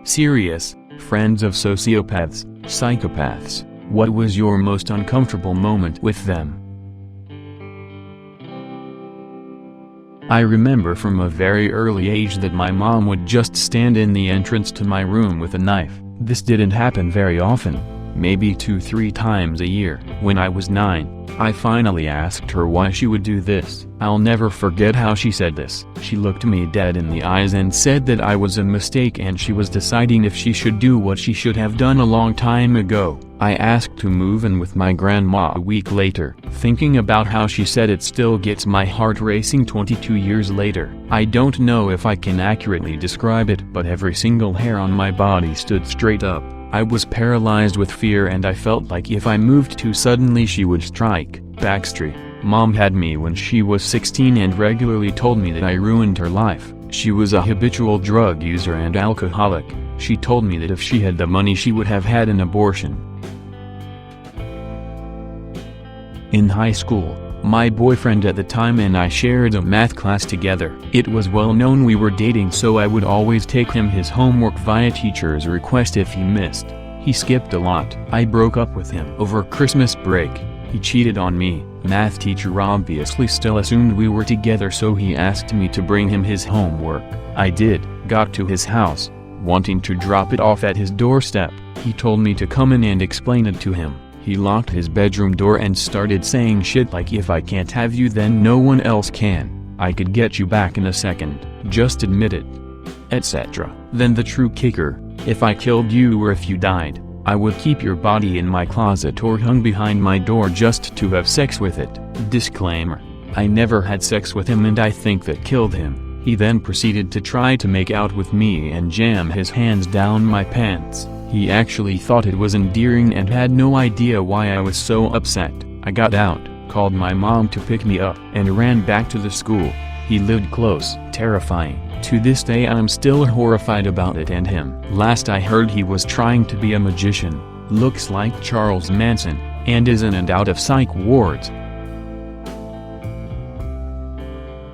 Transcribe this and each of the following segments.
Serious, friends of sociopaths, psychopaths, what was your most uncomfortable moment with them? I remember from a very early age that my mom would just stand in the entrance to my room with a knife. This didn't happen very often, maybe 2-3 times a year. When I was 9, I finally asked her why she would do this. I'll never forget how she said this. She looked me dead in the eyes and said that I was a mistake and she was deciding if she should do what she should have done a long time ago. I asked to move in with my grandma a week later. Thinking about how she said it still gets my heart racing 22 years later. I don't know if I can accurately describe it, but every single hair on my body stood straight up. I was paralyzed with fear and I felt like if I moved too suddenly she would strike. Backstory: Mom had me when she was 16 and regularly told me that I ruined her life. She was a habitual drug user and alcoholic. She told me that if she had the money she would have had an abortion. In high school, my boyfriend at the time and I shared a math class together. It was well known we were dating, so I would always take him his homework via teacher's request if he missed. He skipped a lot. I broke up with him over Christmas break. He cheated on me. Math teacher obviously still assumed we were together, so he asked me to bring him his homework. I did. Got to his house, wanting to drop it off at his doorstep. He told me to come in and explain it to him. He locked his bedroom door and started saying shit like, if I can't have you then no one else can. I could get you back in a second. Just admit it. Etc. Then the true kicker: if I killed you or if you died, I would keep your body in my closet or hung behind my door just to have sex with it. Disclaimer: I never had sex with him and I think that killed him. He then proceeded to try to make out with me and jam his hands down my pants. He actually thought it was endearing and had no idea why I was so upset. I got out, called my mom to pick me up, and ran back to the school. He lived close. Terrifying. To this day I'm still horrified about it and him. Last I heard he was trying to be a magician, looks like Charles Manson, and is in and out of psych wards.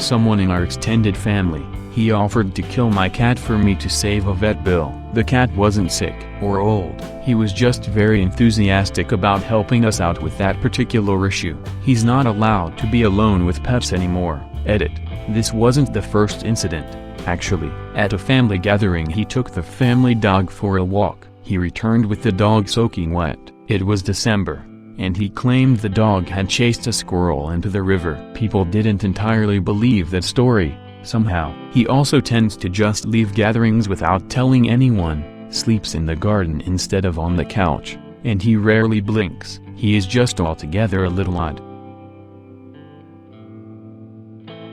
Someone in our extended family, he offered to kill my cat for me to save a vet bill. The cat wasn't sick or old. He was just very enthusiastic about helping us out with that particular issue. He's not allowed to be alone with pets anymore. Edit. This wasn't the first incident. Actually, at a family gathering he took the family dog for a walk. He returned with the dog soaking wet. It was December, and he claimed the dog had chased a squirrel into the river. People didn't entirely believe that story. Somehow, he also tends to just leave gatherings without telling anyone, sleeps in the garden instead of on the couch, and he rarely blinks. He is just altogether a little odd.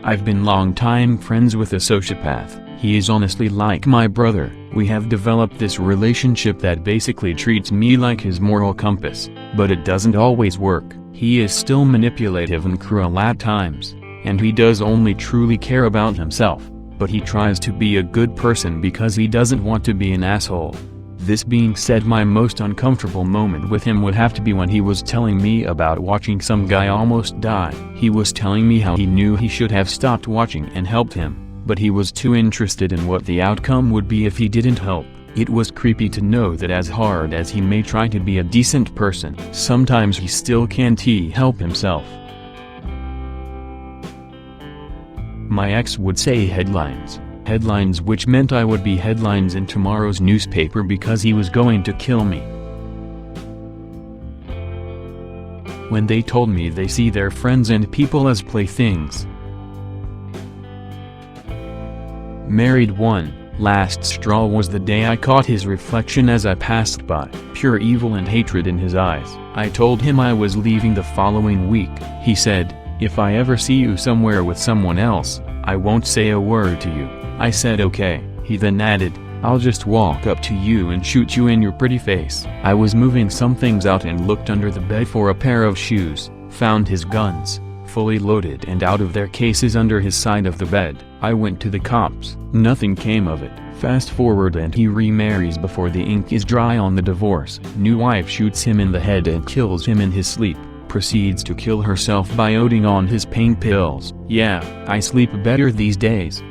I've been long-time friends with a sociopath. He is honestly like my brother. We have developed this relationship that basically treats me like his moral compass, but it doesn't always work. He is still manipulative and cruel at times, and he does only truly care about himself, but he tries to be a good person because he doesn't want to be an asshole. This being said, my most uncomfortable moment with him would have to be when he was telling me about watching some guy almost die. He was telling me how he knew he should have stopped watching and helped him, but he was too interested in what the outcome would be if he didn't help. It was creepy to know that as hard as he may try to be a decent person, sometimes he still can't help himself. My ex would say headlines. Headlines, which meant I would be headlines in tomorrow's newspaper because he was going to kill me. When they told me they see their friends and people as playthings. Married one. Last straw was the day I caught his reflection as I passed by. Pure evil and hatred in his eyes. I told him I was leaving the following week. He said, "If I ever see you somewhere with someone else, I won't say a word to you." I said okay. He then added, "I'll just walk up to you and shoot you in your pretty face." I was moving some things out and looked under the bed for a pair of shoes, found his guns, fully loaded and out of their cases under his side of the bed. I went to the cops. Nothing came of it. Fast forward and he remarries before the ink is dry on the divorce. New wife shoots him in the head and kills him in his sleep. Proceeds to kill herself by ODing on his pain pills. Yeah, I sleep better these days.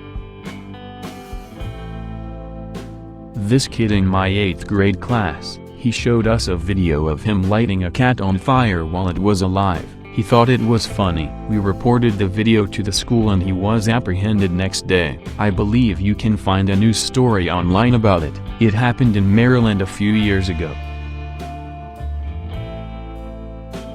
This kid in my 8th grade class, he showed us a video of him lighting a cat on fire while it was alive. He thought it was funny. We reported the video to the school and he was apprehended next day. I believe you can find a news story online about it. It happened in Maryland a few years ago.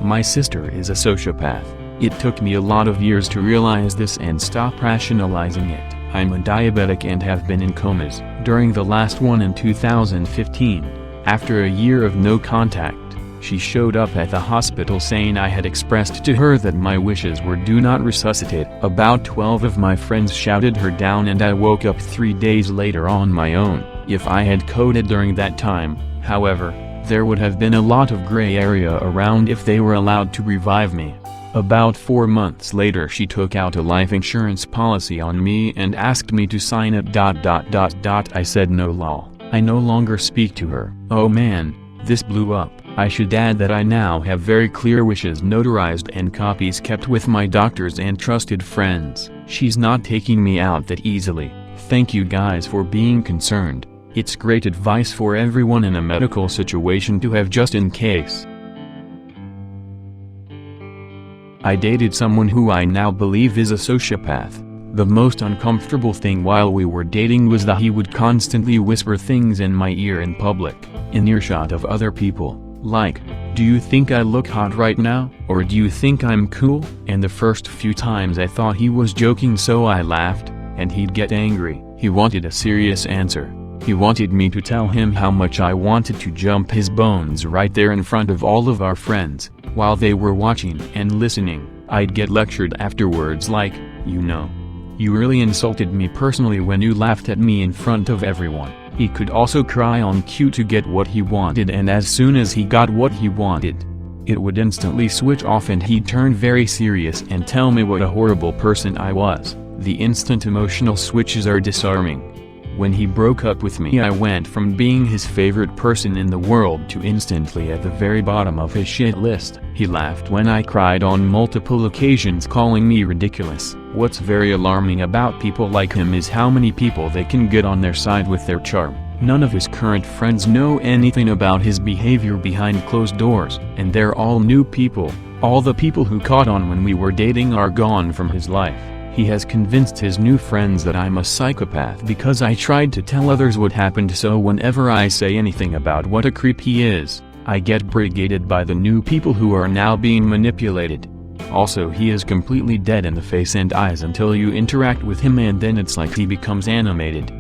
My sister is a sociopath. It took me a lot of years to realize this and stop rationalizing it. I'm a diabetic and have been in comas, during the last one in 2015. After a year of no contact, she showed up at the hospital saying I had expressed to her that my wishes were do not resuscitate. About 12 of my friends shouted her down and I woke up 3 days later on my own. If I had coded during that time, however, there would have been a lot of gray area around if they were allowed to revive me. About 4 months later she took out a life insurance policy on me and asked me to sign it. I said no lol. I no longer speak to her. Oh man, this blew up. I should add that I now have very clear wishes notarized and copies kept with my doctors and trusted friends. She's not taking me out that easily. Thank you guys for being concerned. It's great advice for everyone in a medical situation to have just in case. I dated someone who I now believe is a sociopath. The most uncomfortable thing while we were dating was that he would constantly whisper things in my ear in public, in earshot of other people, like, "Do you think I look hot right now? Or do you think I'm cool?" And the first few times I thought he was joking, so I laughed, and he'd get angry. He wanted a serious answer. He wanted me to tell him how much I wanted to jump his bones right there in front of all of our friends. While they were watching and listening, I'd get lectured afterwards like, "You know, you really insulted me personally when you laughed at me in front of everyone." He could also cry on cue to get what he wanted, and as soon as he got what he wanted, it would instantly switch off and he'd turn very serious and tell me what a horrible person I was. The instant emotional switches are disarming. When he broke up with me, I went from being his favorite person in the world to instantly at the very bottom of his shit list. He laughed when I cried on multiple occasions, calling me ridiculous. What's very alarming about people like him is how many people they can get on their side with their charm. None of his current friends know anything about his behavior behind closed doors, and they're all new people. All the people who caught on when we were dating are gone from his life. He has convinced his new friends that I'm a psychopath because I tried to tell others what happened, so whenever I say anything about what a creep he is, I get brigaded by the new people who are now being manipulated. Also, he is completely dead in the face and eyes until you interact with him, and then it's like he becomes animated.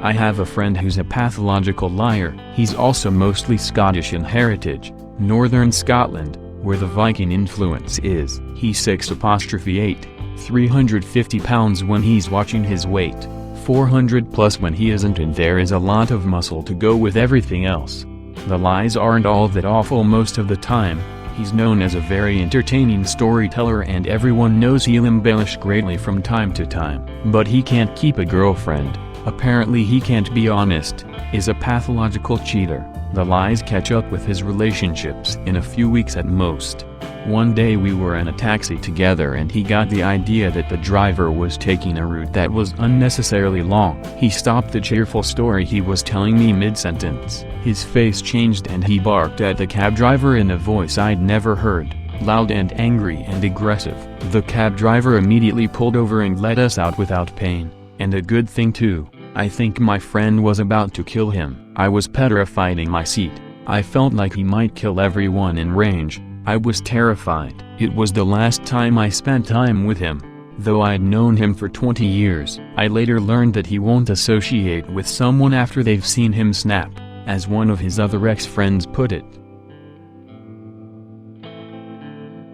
I have a friend who's a pathological liar. He's also mostly Scottish in heritage, Northern Scotland, where the Viking influence is. He's 6'8", 350 pounds when he's watching his weight, 400 plus when he isn't, and there is a lot of muscle to go with everything else. The lies aren't all that awful most of the time. He's known as a very entertaining storyteller and everyone knows he'll embellish greatly from time to time. But he can't keep a girlfriend. Apparently he can't be honest, is a pathological cheater. The lies catch up with his relationships in a few weeks at most. One day we were in a taxi together and he got the idea that the driver was taking a route that was unnecessarily long. He stopped the cheerful story he was telling me mid-sentence. His face changed and he barked at the cab driver in a voice I'd never heard, loud and angry and aggressive. The cab driver immediately pulled over and let us out without pain, and a good thing too. I think my friend was about to kill him. I was petrified in my seat. I felt like he might kill everyone in range. I was terrified. It was the last time I spent time with him. Though I'd known him for 20 years, I later learned that he won't associate with someone after they've seen him snap, as one of his other ex-friends put it.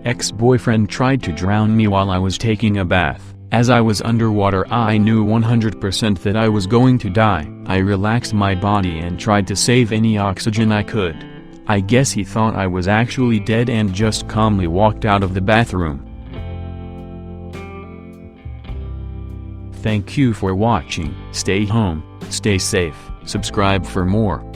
Ex-boyfriend tried to drown me while I was taking a bath. As I was underwater, I knew 100% that I was going to die. I relaxed my body and tried to save any oxygen I could. I guess he thought I was actually dead and just calmly walked out of the bathroom. Thank you for watching. Stay home, stay safe, subscribe for more.